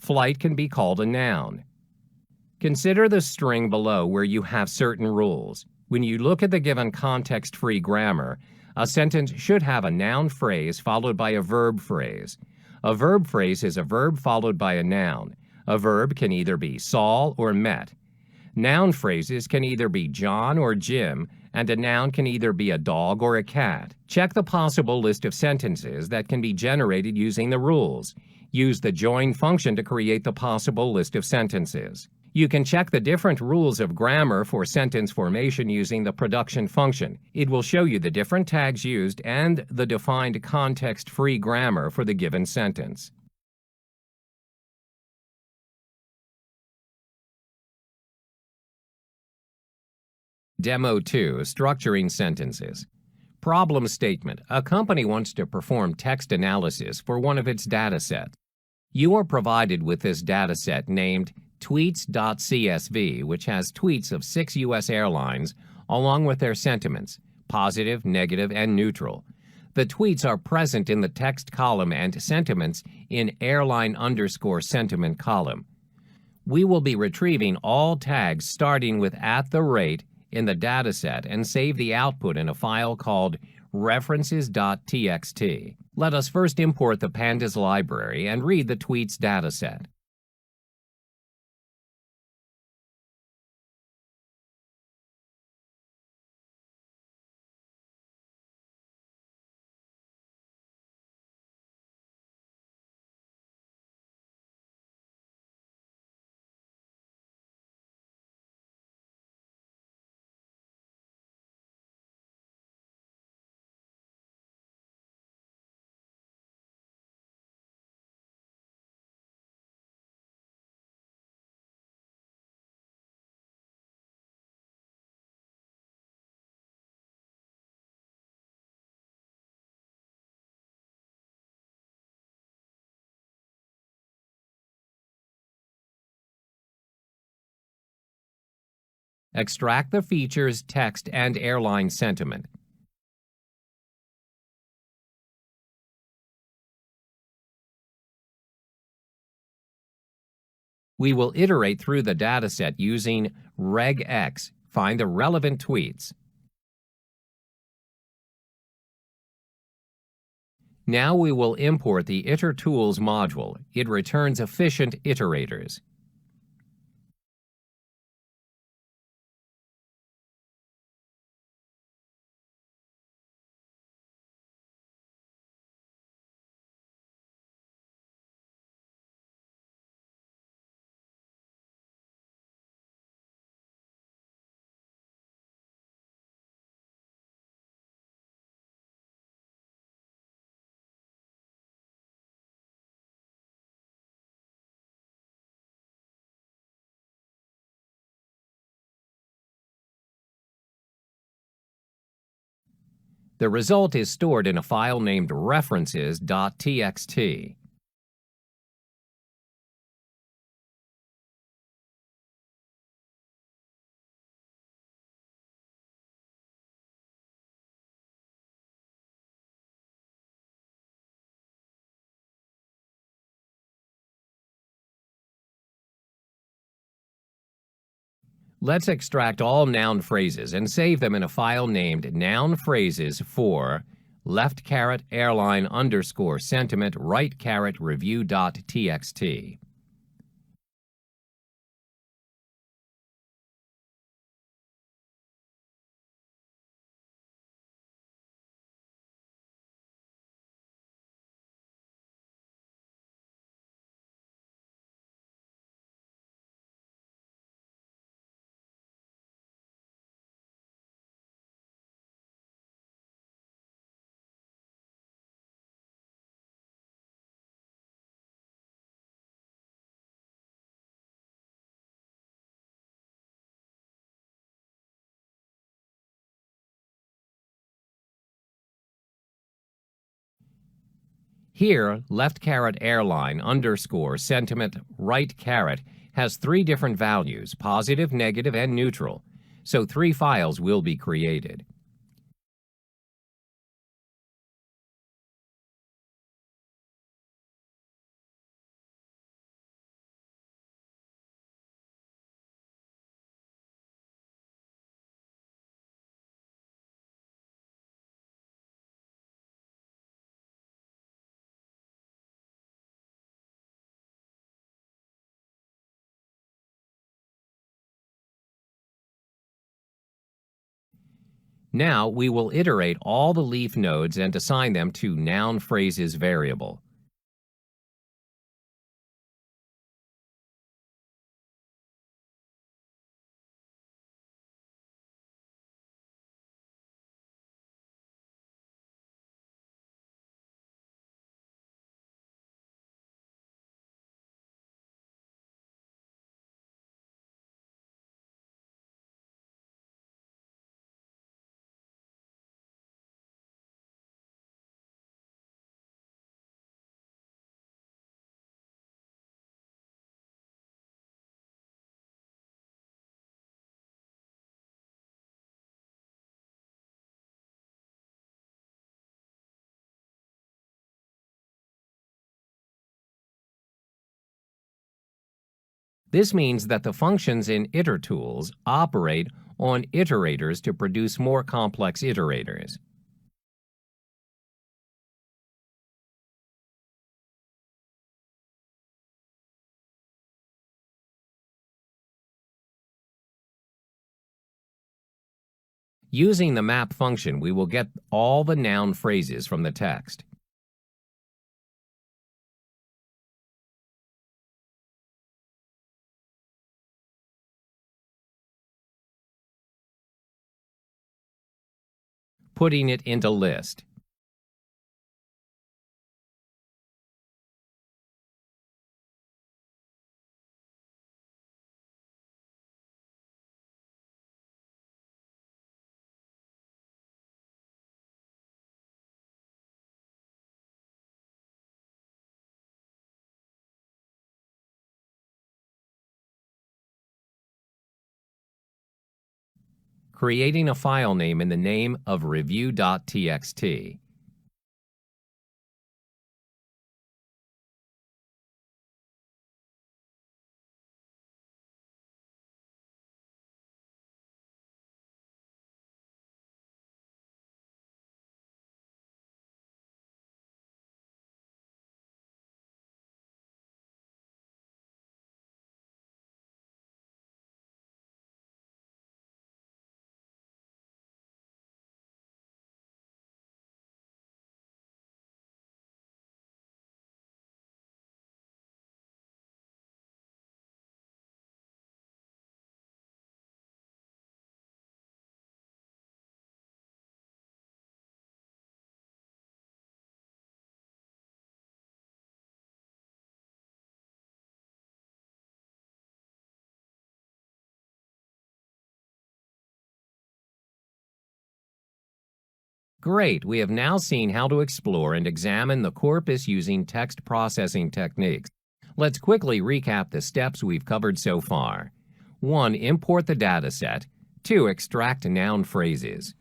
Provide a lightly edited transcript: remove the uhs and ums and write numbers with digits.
flight can be called a noun. Consider the string below where you have certain rules. When you look at the given context-free grammar, a sentence should have a noun phrase followed by a verb phrase. A verb phrase is a verb followed by a noun. A verb can either be saw or met. Noun phrases can either be John or Jim, and a noun can either be a dog or a cat. Check the possible list of sentences that can be generated using the rules. Use the join function to create the possible list of sentences. You can check the different rules of grammar for sentence formation using the production function. It will show you the different tags used and the defined context-free grammar for the given sentence. Demo 2, Structuring Sentences. Problem statement. A company wants to perform text analysis for one of its data sets. You are provided with this data set named tweets.csv, which has tweets of 6 U.S. airlines along with their sentiments, positive, negative, and neutral. The tweets are present in the text column and sentiments in airline_sentiment column. We will be retrieving all tags starting with @ in the dataset and save the output in a file called references.txt. Let us first import the pandas library and read the tweets dataset. Extract the features, text, and airline sentiment. We will iterate through the dataset using regex. Find the relevant tweets. Now we will import the itertools module. It returns efficient iterators. The result is stored in a file named references.txt. Let's extract all noun phrases and save them in a file named noun phrases for airline_sentiment review.txt. Here, airline_sentiment has 3 different values, positive, negative, and neutral, so 3 files will be created. Now we will iterate all the leaf nodes and assign them to noun phrases variable. This means that the functions in itertools operate on iterators to produce more complex iterators. Using the map function, we will get all the noun phrases from the text. Putting it into list. Creating a file name in the name of review.txt. Great, we have now seen how to explore and examine the corpus using text processing techniques. Let's quickly recap the steps we've covered so far. 1. Import the dataset. 2. Extract noun phrases.